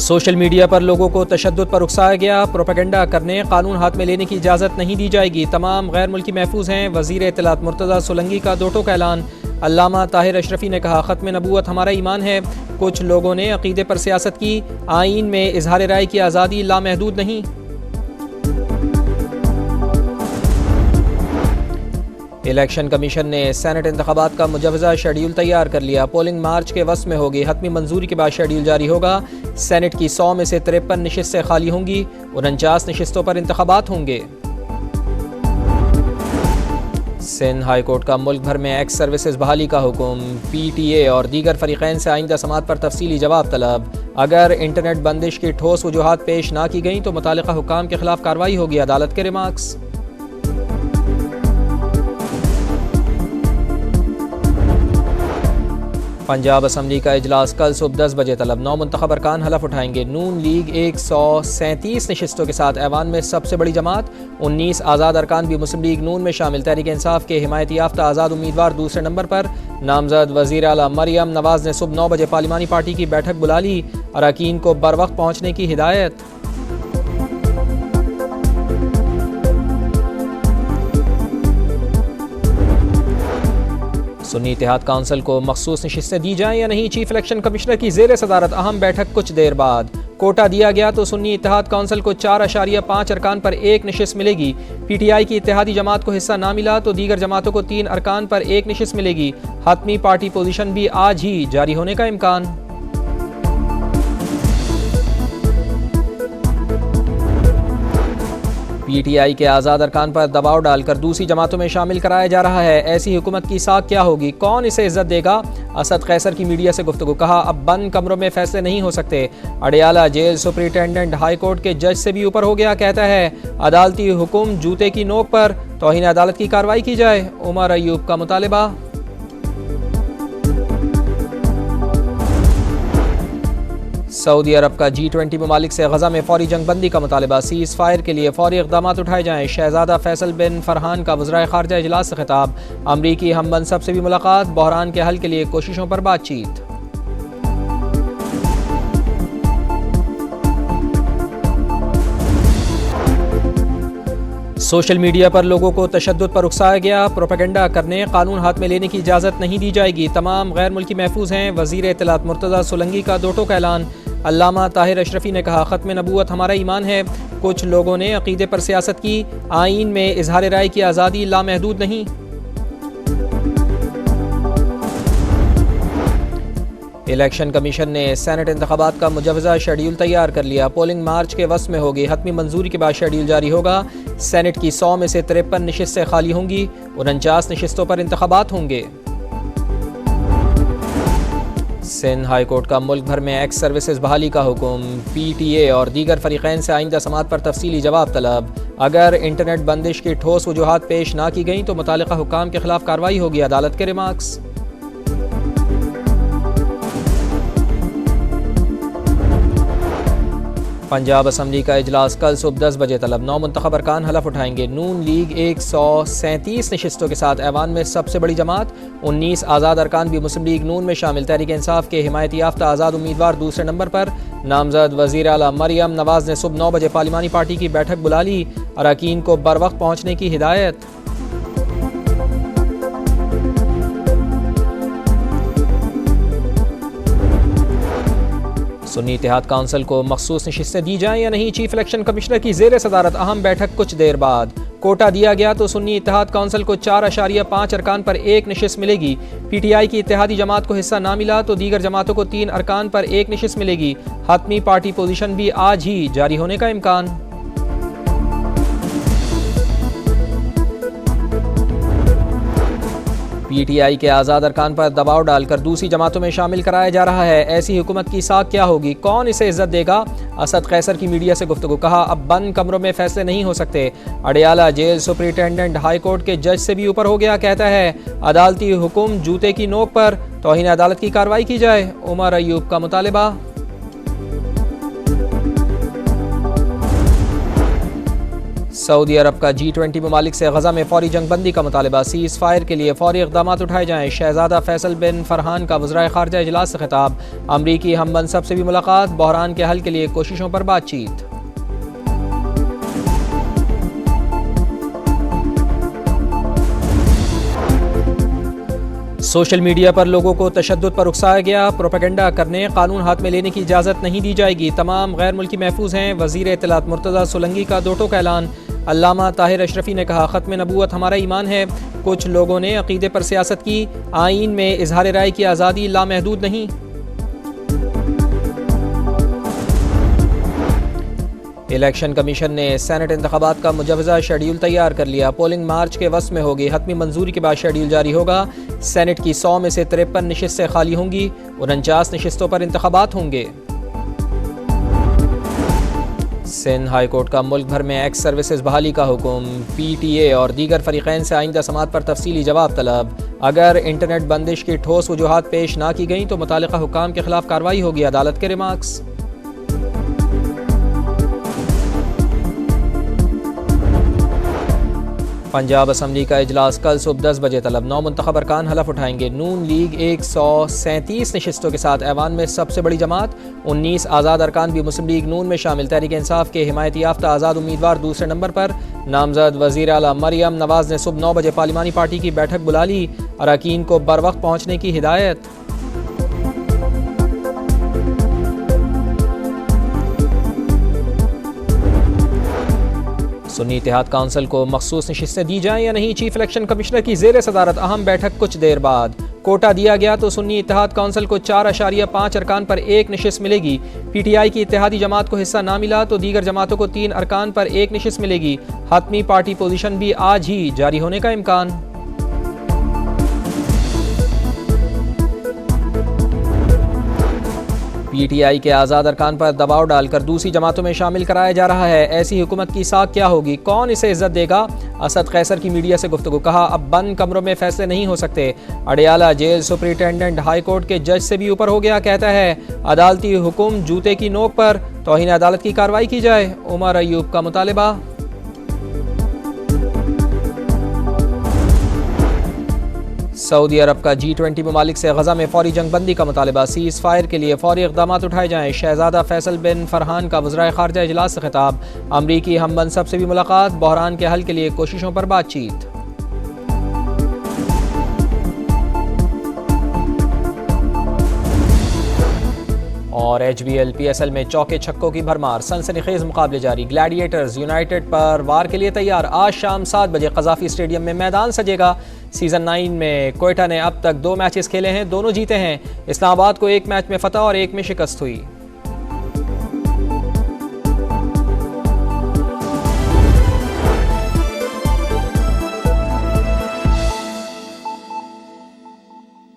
Social media पर लोगों को तशद्दुद पर उकसाया गया, प्रोपेगेंडा करने, कानून हाथ में लेने की इजाज़त नहीं दी जाएगी, तमाम गैर मुल्की महफूज हैं। वज़ीर इत्तलात मुर्तज़ा सोलंकी का दो टोक ऐलान। अल्लामा ताहिर अशरफी ने कहा, ख़त्म नबूवत हमारा ईमान है। कुछ लोगों ने अक़ीदे पर सियासत की, आइन में इजहार राय की आज़ादी लामहदूद नहीं। इलेक्शन कमीशन ने सेनेट इंतखाबात का मुजवज़ा शेड्यूल तैयार कर लिया। पोलिंग मार्च के वस्त में होगी, हतमी मंजूरी के बाद शेड्यूल जारी होगा। सेनेट की 100 में से 53 नशिस्तें खाली होंगी, 49 नशिस्तों पर इंतखाबात होंगे। सिंध हाई कोर्ट का मुल्क भर में एक्स सर्विसेज बहाली का हुक्म। PTA और दीगर फरीक़ैन से आइंदा समात पर तफसीली जवाब तलब। अगर इंटरनेट बंदिश की ठोस वजूहात पेश ना की गई तो मुतालिका हुक्काम के खिलाफ कार्रवाई होगी, अदालत के रिमार्क्स। पंजाब असम्बली का इजलास कल सुबह 10 बजे तलब 9 मुंतखब अरकान हलफ उठाएंगे। नून लीग 137 नशिस्तों के साथ ऐवान में सबसे बड़ी जमात। 19 आज़ाद अरकान भी मुस्लिम लीग नून में शामिल। तहरीक इंसाफ के हिमायत याफ्ता आज़ाद उम्मीदवार दूसरे नंबर पर। नामजद वज़ीर आला मरियम नवाज ने सुबह 9 बजे पार्लिमानी पार्टी की बैठक बुला ली। अरकान को बर वक्त पहुँचने की हिदायत। सुन्नी इत्तेहाद काउंसिल को मखसूस नशिस्तें दी जाएं या नहीं, चीफ इलेक्शन कमिश्नर की ज़ेर सदारत अहम बैठक कुछ देर बाद। कोटा दिया गया तो सुन्नी इत्तेहाद काउंसिल को 4.5 अरकान पर 1 नशिस्त मिलेगी। PTI की इत्तेहादी जमात को हिस्सा ना मिला तो दीगर जमातों को 3 अरकान पर 1 नशिस्त मिलेगी। हतमी पार्टी पोजीशन भी आज ही जारी होने का इम्कान। PTI के आज़ाद अरकान पर दबाव डालकर दूसरी जमातों में शामिल कराया जा रहा है। ऐसी हुकूमत की साख क्या होगी, कौन इसे इज्जत देगा। असद कैसर की मीडिया से गुफ्तगू, कहा अब बंद कमरों में फैसले नहीं हो सकते। Adiala jail superintendent high court के जज से भी ऊपर हो गया, कहता है अदालती हुक्म जूते की नोक पर, तौहीन अदालत की कार्रवाई की जाए। उमर अयूब का मुतालिबा। सऊदी अरब का G20 ममालिक से गजा में फौरी जंग बंदी का मुतालिबा। सीज़ फायर के लिए फौरी इक़दाम उठाए जाएँ। शहजादा फैसल बिन फरहान का वज़राए ख़ारजा इजलास से खिताब। अमरीकी हम मनसब से भी मुलाकात, बहरान के हल के लिए कोशिशों पर बातचीत। सोशल मीडिया पर लोगों को तशद्दुद पर उकसाया गया, प्रोपेगेंडा करने, कानून हाथ में लेने की इजाज़त नहीं दी जाएगी, तमाम गैर मुल्की महफूज हैं। वज़ीर इत्तलात मुर्तज़ा सोलंकी का दो टोक ऐलान। अल्लामा ताहिर अशरफी ने कहा, ख़त्म नबूवत हमारा ईमान है। कुछ लोगों ने अक़ीदे पर सियासत की, आइन में इजहार राय की आज़ादी लामहदूद नहीं। इलेक्शन कमीशन ने सेनेट इंतखाबात का मुजवज़ा शेड्यूल तैयार कर लिया। पोलिंग मार्च के वस्त में होगी, हतमी मंजूरी के बाद शेड्यूल जारी होगा। सेनेट की 100 में से 53 नशिस्तें खाली होंगी, 49 नशिस्तों पर इंतखाबात होंगे। सिंध हाई कोर्ट का मुल्क भर में एक्स सर्विसेज बहाली का हुक्म। PTA और दीगर फरीक़ैन से आइंदा समात पर तफसीली जवाब तलब। अगर इंटरनेट बंदिश की ठोस वजूहात पेश ना की गई तो मुतालिका हुक्काम के खिलाफ कार्रवाई होगी, अदालत के रिमार्क्स। पंजाब असम्बली का इजलास कल सुबह 10 बजे तलब 9 मुंतखब अरकान हलफ उठाएंगे। नून लीग 137 नशिस्तों के साथ ऐवान में सबसे बड़ी जमात। 19 आज़ाद अरकान भी मुस्लिम लीग नून में शामिल। तहरीक इंसाफ के हिमायत याफ्ता आज़ाद उम्मीदवार दूसरे नंबर पर। नामजद वज़ीर आला मरियम नवाज ने सुबह 9 बजे पार्लिमानी पार्टी की बैठक बुला ली। अरकान को बर वक्त पहुँचने की हिदायत। सुन्नी इत्तेहाद काउंसिल को मखसूस नशिस्तें दी जाएं या नहीं, चीफ इलेक्शन कमिश्नर की ज़ेर सदारत अहम बैठक कुछ देर बाद। कोटा दिया गया तो सुन्नी इत्तेहाद काउंसिल को 4.5 अरकान पर 1 नशिस्त मिलेगी। PTI की इत्तेहादी जमात को हिस्सा ना मिला तो दीगर जमातों को 3 अरकान पर 1 नशिस्त मिलेगी। हतमी पार्टी पोजीशन भी आज ही जारी होने का इम्कान। PTI के आज़ाद अरकान पर दबाव डालकर दूसरी जमातों में शामिल कराया जा रहा है। ऐसी हुकूमत की साख क्या होगी, कौन इसे इज्जत देगा। असद कैसर की मीडिया से गुफ्तगू, कहा अब बंद कमरों में फैसले नहीं हो सकते। Adiala jail superintendent high court के जज से भी ऊपर हो गया, कहता है अदालती हुक्म जूते की नोक पर, तौहीन अदालत की कार्रवाई की जाए। उमर अयूब का मुतालिबा। सऊदी अरब का G20 ममालिक से गजा में फौरी जंगबंदी का मुतालबा, सीज़ फायर के लिए फौरी इक़दाम उठाए जाएँ। शहजादा फैसल बिन फरहान का वज़राए ख़ारजा इजलास से खिताब, अमरीकी हम मनसब से भी मुलाकात, बहरान के हल के लिए कोशिशों पर बातचीत। सोशल मीडिया पर लोगों को तशद्दुद पर उकसाया गया, प्रोपेगेंडा करने, कानून हाथ में लेने की इजाज़त नहीं दी जाएगी, तमाम गैर मुल्की महफूज हैं। वज़ीर इत्तलात मुर्तज़ा सोलंकी का दो टोक ऐलान। अल्लामा ताहिर अशरफी ने कहा, ख़त्म नबूवत हमारा ईमान है। कुछ लोगों ने अक़ीदे पर सियासत की, आईन में इजहार राय की आज़ादी लामहदूद नहीं। इलेक्शन कमीशन ने सेनेट इंतखाबात का मुजवज़ा शेड्यूल तैयार कर लिया। पोलिंग मार्च के वस्त में होगी, हतमी मंजूरी के बाद शेड्यूल जारी होगा। सेनेट की 100 में से 53 नशिस्तें खाली होंगी, 49 नशिस्तों पर इंतखाबात होंगे। सिंध हाई कोर्ट का मुल्क भर में एक्स सर्विसेज बहाली का हुक्म, PTA और दीगर फरीक़ैन से आइंदा समात पर तफसीली जवाब तलब। अगर इंटरनेट बंदिश की ठोस वजूहात पेश ना की गई तो मुतालिका हुक्काम के खिलाफ कार्रवाई होगी, अदालत के रिमार्क्स। पंजाब असम्बली का इजलास कल सुबह 10 बजे तलब, 9 मुंतखब अरकान हलफ उठाएंगे। नून लीग 137 नशिस्तों के साथ ऐवान में सबसे बड़ी जमात, 19 आज़ाद अरकान भी मुस्लिम लीग नून में शामिल। तहरीक इंसाफ के हिमायती याफ्ता आज़ाद उम्मीदवार दूसरे नंबर पर। नामजद वज़ीर आला मरियम नवाज ने सुबह 9 बजे पार्लिमानी पार्टी की बैठक बुला ली, अरकान को बर वक्त पहुँचने की हिदायत। सुन्नी इत्तेहाद काउंसिल को मखसूस नशिस्तें दी जाएं या नहीं, चीफ इलेक्शन कमिश्नर की ज़ेर सदारत अहम बैठक कुछ देर बाद। कोटा दिया गया तो सुन्नी इत्तेहाद काउंसिल को 4.5 अरकान पर 1 नशिस्त मिलेगी। PTI की इत्तेहादी जमात को हिस्सा ना मिला तो दीगर जमातों को 3 अरकान पर 1 नशिस्त मिलेगी। हतमी पार्टी पोजीशन भी आज ही जारी होने का इम्कान। PTI के आज़ाद अरकान पर दबाव डालकर दूसरी जमातों में शामिल कराया जा रहा है। ऐसी हुकूमत की साख क्या होगी, कौन इसे इज्जत देगा। असद कैसर की मीडिया से गुफ्तगू, कहा अब बंद कमरों में फैसले नहीं हो सकते। Adiala jail superintendent high court के जज से भी ऊपर हो गया, कहता है अदालती हुक्म जूते की नोक पर तौहीन अदालत की कार्रवाई की जाए। उमर अयूब का मुतालिबा। सऊदी अरब का G20 ममालिक से गजा में फौरी जंगबंदी का मुतालबा, सीज़ फायर के लिए फौरी इक़दाम उठाए जाएँ। शहजादा फैसल बिन फरहान का वज़राए ख़ारजा इजलास से खिताब, अमरीकी हम मनसब से भी मुलाकात, बहरान के हल के लिए कोशिशों पर बातचीत। और HBL PSL में चौके छक्कों की भरमार, सनसनीखेज मुकाबले जारी। ग्लैडिएटर्स यूनाइटेड पर वार के लिए तैयार। आज शाम 7 बजे क़ज़ाफ़ी स्टेडियम में मैदान सजेगा। सीज़न 9 में कोयटा ने अब तक 2 मैचेस खेले हैं, दोनों जीते हैं। इस्लामाबाद को 1 मैच में फ़तह और 1 में शिकस्त हुई।